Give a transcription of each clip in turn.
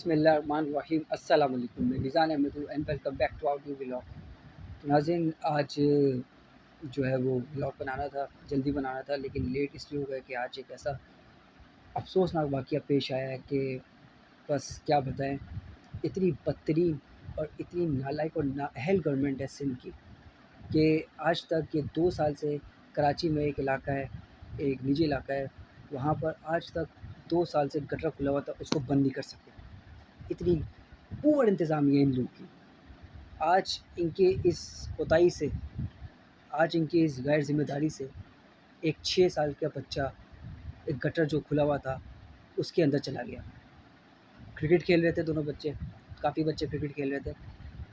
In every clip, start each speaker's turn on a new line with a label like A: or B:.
A: بسم اللہ الرحمن الرحیم۔ السلام علیکم، میں میزان احمد ہوں and welcome back to our new vlog. تو ناظرین، آج جو ہے وہ ولاگ بنانا تھا، جلدی بنانا تھا، لیکن لیٹ اس لیے ہو گیا کہ آج ایک ایسا افسوسناک واقعہ پیش آیا ہے کہ بس کیا بتائیں۔ اتنی بدترین اور اتنی نالائق اور نااہل گورنمنٹ ہے سندھ کی کہ آج تک یہ 2 سال سے کراچی میں ایک علاقہ ہے، ایک نجی علاقہ ہے، وہاں پر آج تک 2 سال سے گٹر کھلا ہوا تھا، اس کو بند نہیں کر سکتے۔ اتنی پور انتظامیہ ان لوگ کی، آج ان کے اس کوتاہی سے، آج ان کی اس غیر ذمہ داری سے ایک 6 سال کا بچہ، ایک گٹر جو کھلا ہوا تھا اس کے اندر چلا گیا۔ کرکٹ کھیل رہے تھے دونوں بچے، کافی بچے کرکٹ کھیل رہے تھے،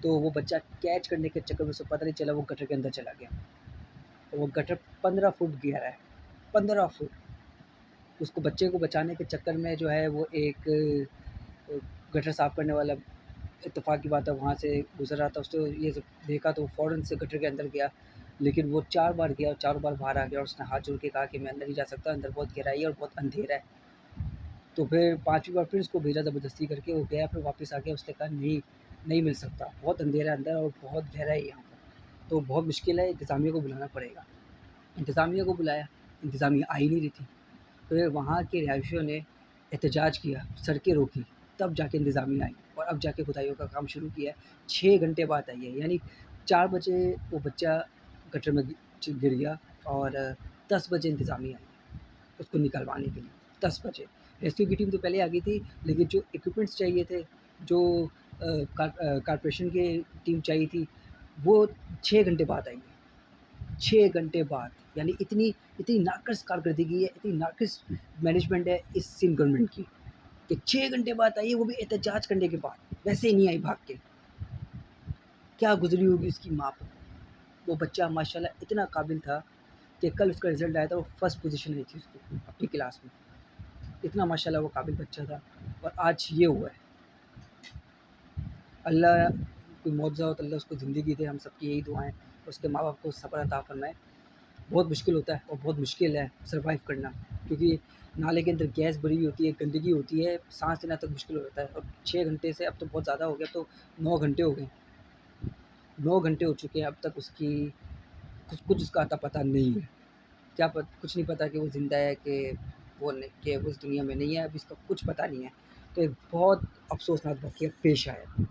A: تو وہ بچہ کیچ کرنے کے چکر میں اسے پتہ نہیں چلا، وہ گٹر کے اندر چلا گیا۔ وہ گٹر 15 فٹ گہرا ہے، 15 فٹ۔ اس کو بچے کو بچانے کے چکر میں جو ہے وہ ایک گٹر صاف کرنے والا، اتفاق کی بات ہے، وہاں سے گزر رہا تھا، اس نے یہ دیکھا تو وہ فوراً سے گٹر کے اندر گیا، لیکن وہ 4 بار گیا اور 4 بار باہر آ گیا، اور اس نے ہاتھ جوڑ کے کہا کہ میں اندر نہیں جا سکتا، اندر بہت گہرائی ہے اور بہت اندھیرا ہے۔ تو پھر 5ویں بار پھر اس کو بھیجا زبردستی کر کے، وہ گیا، پھر واپس آ گیا، اس نے کہا نہیں مل سکتا، بہت اندھیرا ہے اندر اور بہت گہرا ہے یہاں پر، تو بہت مشکل ہے، انتظامیہ کو بلانا پڑے گا۔ انتظامیہ کو بلایا، انتظامیہ آ ہی نہیں رہی تھی، پھر وہاں کے رہائشیوں نے احتجاج کیا، سڑکیں روکی، تب جا کے انتظامیہ آئی اور اب جا کے کھدائیوں کا کام شروع کیا ہے۔ 6 گھنٹے بعد آئی ہے، یعنی 4 بجے وہ بچہ گٹر میں گر گیا اور 10 بجے انتظامیہ آئی اس کو نکلوانے کے لیے۔ 10 بجے ریسکیو کی ٹیم تو پہلے آ گئی تھی، لیکن جو ایکوپمنٹس چاہیے تھے، جو کارپوریشن کی ٹیم چاہیے تھی، وہ 6 گھنٹے بعد آئی ہے۔ 6 گھنٹے بعد، یعنی اتنی ناقص کارکردگی ہے، اتنی ناقص مینجمنٹ ہے اس سندھ گورنمنٹ کی کہ 6 گھنٹے بعد آئی ہے، وہ بھی احتجاج کرنے کے بعد، ویسے ہی نہیں آئی بھاگ کے۔ کیا گزری ہوگی اس کی ماں پر۔ وہ بچہ ماشاءاللہ اتنا قابل تھا کہ کل اس کا رزلٹ آیا تھا، وہ فرسٹ پوزیشن آئی تھی اس کو اپنی کلاس میں، اتنا ماشاءاللہ وہ قابل بچہ تھا، اور آج یہ ہوا ہے۔ اللہ کوئی معجزہ ہو تو اللہ اس کو زندگی دے، ہم سب کی یہی دعائیں، اس کے ماں باپ کو صبر عطا فرمائے۔ بہت مشکل ہوتا ہے اور بہت مشکل ہے سروائیو کرنا، کیونکہ نالے کے اندر گیس بھری ہوئی ہوتی ہے، گندگی ہوتی ہے، سانس لینا تک مشکل ہو جاتا ہے، اور 6 گھنٹے سے اب تو بہت زیادہ ہو گیا، تو 9 گھنٹے ہو گئے، 9 گھنٹے ہو چکے ہیں، اب تک اس کی کچھ اس کا اتا پتہ نہیں ہے، کچھ نہیں پتہ کہ وہ زندہ ہے کہ وہ اس دنیا میں نہیں ہے، اب اس کا کچھ پتہ نہیں ہے۔ تو ایک بہت افسوسناک واقعہ پیش آیا،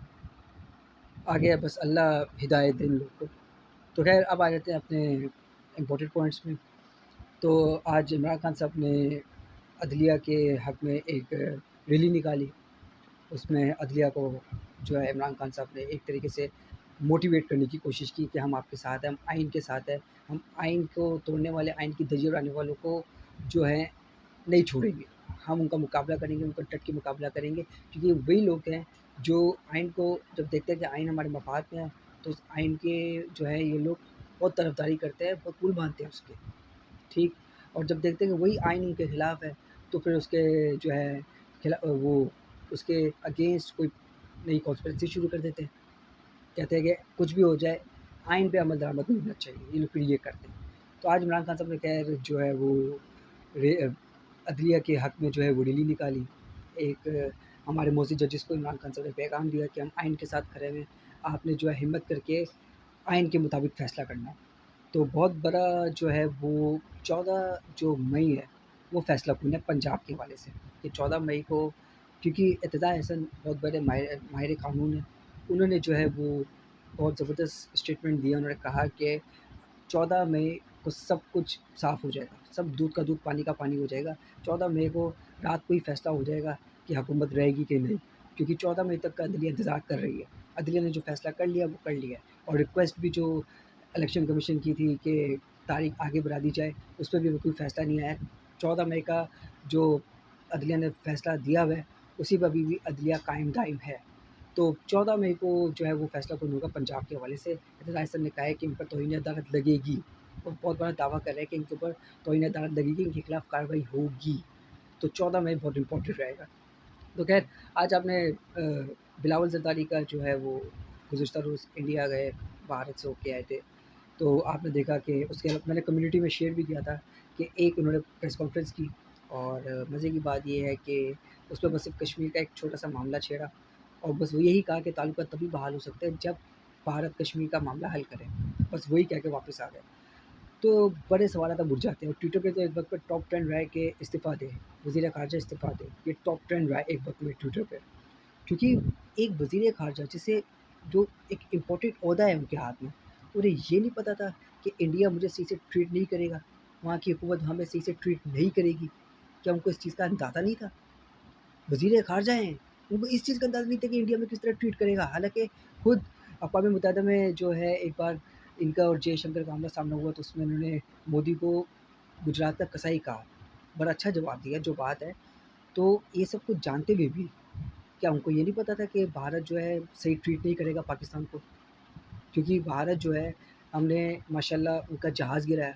A: آگے بس اللہ ہدایت دے ان لوگ کو۔ تو خیر، اب آ جاتے ہیں اپنے امپورٹنٹ پوائنٹس میں۔ تو آج عمران خان صاحب نے عدلیہ کے حق میں ایک ریلی نکالی، اس میں عدلیہ کو جو ہے عمران خان صاحب نے ایک طریقے سے موٹیویٹ کرنے کی کوشش کی کہ ہم آپ کے ساتھ ہیں، ہم آئین کے ساتھ ہیں، ہم آئین کو توڑنے والے، آئین کی دھجیاں اڑانے والوں کو جو ہے نہیں چھوڑیں گے، ہم ان کا مقابلہ کریں گے، ان کا ڈٹ کے مقابلہ کریں گے، کیونکہ وہی لوگ ہیں جو آئین کو جب دیکھتے ہیں کہ آئین ہمارے مفاد میں ہے، تو اس آئین کے جو ہے یہ لوگ بہت طرفداری کرتے ہیں، بہت پول باندھتے ہیں اس کے، ٹھیک۔ اور جب دیکھتے ہیں کہ وہی آئین ان کے خلاف ہے، تو پھر اس کے جو ہے وہ اس کے اگینسٹ کوئی نئی کانسپریسی شروع کر دیتے ہیں، کہتے ہیں کہ کچھ بھی ہو جائے آئین پہ عمل درآمد نہیں ہونا چاہیے، یہ لوگ پھر یہ کرتے ہیں۔ تو آج عمران خان صاحب نے خیر جو ہے وہ عدلیہ کے حق میں جو ہے وہ ریلی نکالی، ایک ہمارے موزی ججز کو عمران خان صاحب نے پیغام دیا کہ ہم آئین کے ساتھ کھڑے ہوئے، آپ نے جو ہے ہمت کر کے آئین کے مطابق فیصلہ کرنا ہے۔ تو بہت بڑا جو ہے وہ 14 مئی ہے، وہ فیصلہ کن ہے پنجاب کے حوالے سے، کہ 14 مئی کو، کیونکہ اعتداء احسن بہت بڑے ماہر قانون ہیں، انہوں نے جو ہے وہ بہت زبردست اسٹیٹمنٹ دیا، انہوں نے کہا کہ 14 مئی کو سب کچھ صاف ہو جائے گا، سب دودھ کا دودھ پانی کا پانی ہو جائے گا، 14 مئی کو رات کو ہی فیصلہ ہو جائے گا کہ حکومت رہے گی کہ نہیں، کیونکہ 14 مئی تک کا عدلیہ انتظار کر رہی ہے، عدلیہ نے جو فیصلہ کر لیا وہ کر لیا ہے، اور ریکویسٹ بھی جو الیکشن کمیشن کی تھی کہ تاریخ آگے بڑھا دی جائے، اس پہ بھی کوئی فیصلہ نہیں آیا۔ 14 مئی کا جو عدلیہ نے فیصلہ دیا ہوا ہے، اسی پہ ابھی بھی عدلیہ قائم دائم ہے۔ تو 14 مئی کو جو ہے وہ فیصلہ کن ہوگا پنجاب کے حوالے سے۔ اعتداء احسن نے کہا ہے کہ ان پر توہین عدالت لگے گی، اور بہت بڑا دعویٰ کر رہے ہیں کہ ان کے اوپر توہین عدالت لگے گی، ان کے خلاف کارروائی ہوگی۔ تو 14 مئی بہت امپورٹنٹ رہے گا۔ تو خیر، آج آپ نے بلاول زرداری کا جو ہے وہ گزشتہ روز انڈیا گئے، بھارت سے ہو کے آئے تھے، تو آپ نے دیکھا کہ اس کے میں نے کمیونٹی میں شیئر بھی کیا تھا کہ ایک انہوں نے پریس کانفرنس کی، اور مزے کی بات یہ ہے کہ اس میں بس صرف کشمیر کا ایک چھوٹا سا معاملہ چھیڑا، اور بس وہ یہی کہا کہ تعلقات تبھی بحال ہو سکتے ہیں جب بھارت کشمیر کا معاملہ حل کرے، بس وہی کہہ کے واپس آ گئے۔ تو بڑے سوالات اب اٹھ جاتے ہیں، اور ٹویٹر پہ تو ایک وقت پہ ٹاپ ٹرینڈ رہا ہے کہ استعفیٰ دے، وزیر خارجہ استعفیٰ دے، یہ ٹاپ ٹرینڈ رہا ہے ایک وقت میں ٹویٹر پہ، کیونکہ ایک وزیر خارجہ جسے جو ایک امپورٹنٹ عہدہ ہے ان کے ہاتھ میں، انہیں یہ نہیں پتا تھا کہ انڈیا مجھے صحیح سے ٹریٹ نہیں کرے گا، وہاں کی حکومت ہمیں صحیح سے ٹریٹ نہیں کرے گی؟ کیا ان کو اس چیز کا اندازہ نہیں تھا؟ وزیر خارجہ ہیں، ان کو اس چیز کا اندازہ نہیں تھا کہ انڈیا میں کس طرح ٹریٹ کرے گا، حالانکہ خود اقوام متحدہ میں جو ہے ایک بار ان کا اور جے شنکر کا معاملہ سامنے ہوا تو اس میں انہوں نے مودی کو گجرات کا کسائی کہا، بڑا اچھا جواب دیا جو بات ہے۔ تو یہ سب کچھ جانتے ہوئے بھی کیا ان کو یہ نہیں پتا تھا کہ بھارت جو ہے صحیح ٹریٹ نہیں کرے گا پاکستان کو؟ کیونکہ بھارت جو ہے، ہم نے ماشاء اللہ ان کا جہاز گرایا،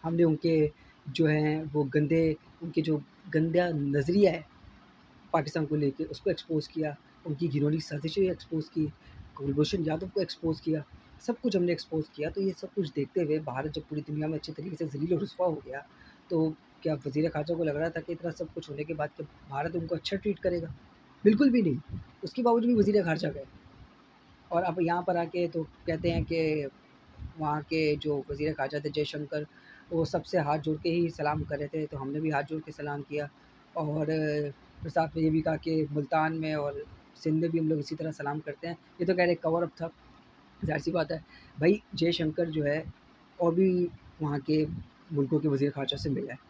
A: ہم نے ان کے جو ہیں وہ گندے، ان کے جو گندا نظریہ ہے پاکستان کو لے کے اس کو ایکسپوز کیا، ان کی گھنولی سازشیں ایکسپوز کی، کلبھوشن یادو کو ایکسپوز کیا، سب کچھ ہم نے ایکسپوز کیا۔ تو یہ سب کچھ دیکھتے ہوئے بھارت جب پوری دنیا میں اچھے طریقے سے ذلیل و رسوا ہو گیا، تو کیا وزیر خارجہ کو لگ رہا تھا کہ اتنا سب کچھ ہونے کے بعد کہ بھارت ان کو اچھا ٹریٹ کرے گا؟ بالکل بھی نہیں، اس کے باوجود بھی وزیر خارجہ گئے، اور اب یہاں پر آ کے تو کہتے ہیں کہ وہاں کے جو وزیر خارجہ تھے جے شنکر، وہ سب سے ہاتھ جوڑ کے ہی سلام کر رہے تھے، تو ہم نے بھی ہاتھ جوڑ کے سلام کیا، اور پھر ساتھ میں یہ بھی کہا کہ ملتان میں اور سندھ میں بھی ہم لوگ اسی طرح سلام کرتے ہیں۔ یہ تو کہہ رہے کور اپ تھا، ظاہر سی بات ہے بھائی، جے شنکر جو ہے اور بھی وہاں کے ملکوں کے وزیر خارجہ سے ملا ہے،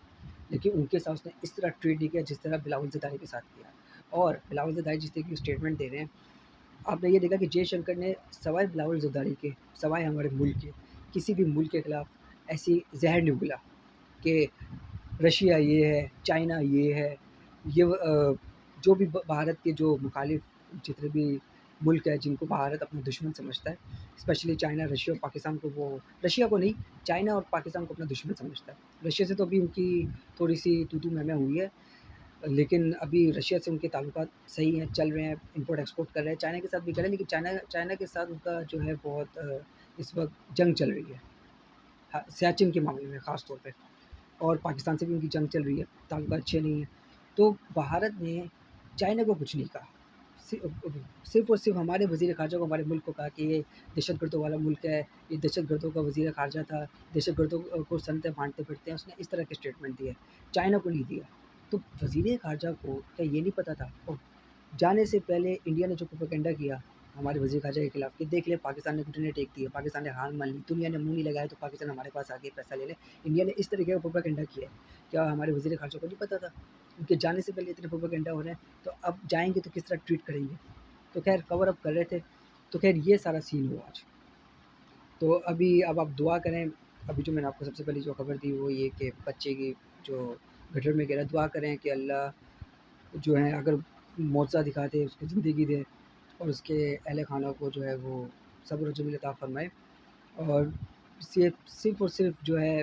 A: لیکن ان کے ساتھ اس نے اس طرح ٹریٹ نہیں کیا جس طرح بلاول زرداری کے ساتھ کیا، اور بلاول زرداری جس طرح کی اسٹیٹمنٹ دے رہے ہیں، آپ نے یہ دیکھا کہ جے شنکر نے سوائے بلاول زرداری کے، سوائے ہمارے ملک کے، کسی بھی ملک کے خلاف ایسی زہر نہیں اگلا کہ رشیا یہ ہے، چائنا یہ ہے، یہ جو بھی بھارت کے جو مخالف جتنے بھی ملک ہے جن کو بھارت اپنا دشمن سمجھتا ہے، اسپیشلی چائنا، رشیا اور پاکستان کو، وہ رشیا کو نہیں، چائنا اور پاکستان کو اپنا دشمن سمجھتا ہے۔ رشیا سے تو ابھی ان کی تھوڑی سی تو میں ہوئی ہے، لیکن ابھی رشیا سے ان کے تعلقات صحیح ہیں، چل رہے ہیں، امپورٹ ایکسپورٹ کر رہے ہیں، چائنا کے ساتھ بھی کر رہے ہیں، لیکن چائنا کے ساتھ ان کا جو ہے بہت اس وقت جنگ چل رہی ہے، سیاچن کے معاملے میں خاص طور پہ، اور پاکستان سے بھی ان کی جنگ چل رہی ہے، تعلقات اچھے نہیں ہیں۔ تو بھارت نے چائنا کو کچھ نہیں کہا، صرف اور صرف ہمارے وزیر خارجہ کو، ہمارے ملک کو کہا کہ یہ دہشت گردوں والا ملک ہے، یہ دہشت گردوں کا وزیر خارجہ تھا، دہشت گردوں کو سنتیں بانٹتے پھرتے ہیں، اس نے اس طرح کے اسٹیٹمنٹ دیے، چائنا کو نہیں دیا۔ تو وزیر خارجہ کو کیا یہ نہیں پتہ تھا؟ اور جانے سے پہلے انڈیا نے جو پروپیگنڈا کیا ہمارے وزیر خارجہ کے خلاف کہ دیکھ لے پاکستان نے گھٹنے ٹیک دیے، پاکستان نے ہار مان لی، دنیا نے منہ نہیں لگایا تو پاکستان ہمارے پاس آ کے پیسہ لے لے، انڈیا نے اس طریقے کا پروپیگنڈا کیا ہے، کیا ہمارے وزیر خارجہ کو نہیں پتہ تھا؟ ان کے جانے سے پہلے اتنے پروپیگنڈا ہو رہے ہیں، تو اب جائیں گے تو کس طرح ٹریٹ کریں گے؟ تو خیر کور اپ کر رہے تھے، تو خیر یہ سارا سین ہوا آج۔ تو اب آپ دعا کریں، ابھی جو میں نے آپ کو سب سے پہلے جو خبر دی وہ یہ کہ بچے کی جو گٹر میں گرا، دعا کریں کہ اللہ جو ہے اگر معجزہ دکھا دے، اس کو زندگی دے، اور اس کے اہل خانہ کو جو ہے وہ صبر و جمیل عطا فرمائے، اور صرف اور صرف جو ہے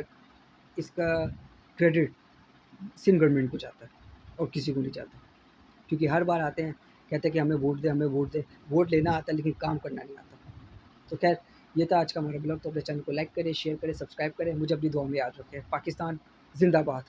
A: اس کا کریڈٹ سندھ گورنمنٹ کو جاتا ہے اور کسی کو نہیں جاتا، کیونکہ ہر بار آتے ہیں کہتے ہیں کہ ہمیں ووٹ دے، ہمیں ووٹ دے، ووٹ لینا آتا ہے لیکن کام کرنا نہیں آتا۔ تو خیر یہ تھا آج کا ہمارا بلاگ، تو اپنے چینل کو لائک کریں، شیئر کریں، سبسکرائب کریں، مجھے اپنی دعاؤں میں یاد رکھیں۔ پاکستان زندہ باد۔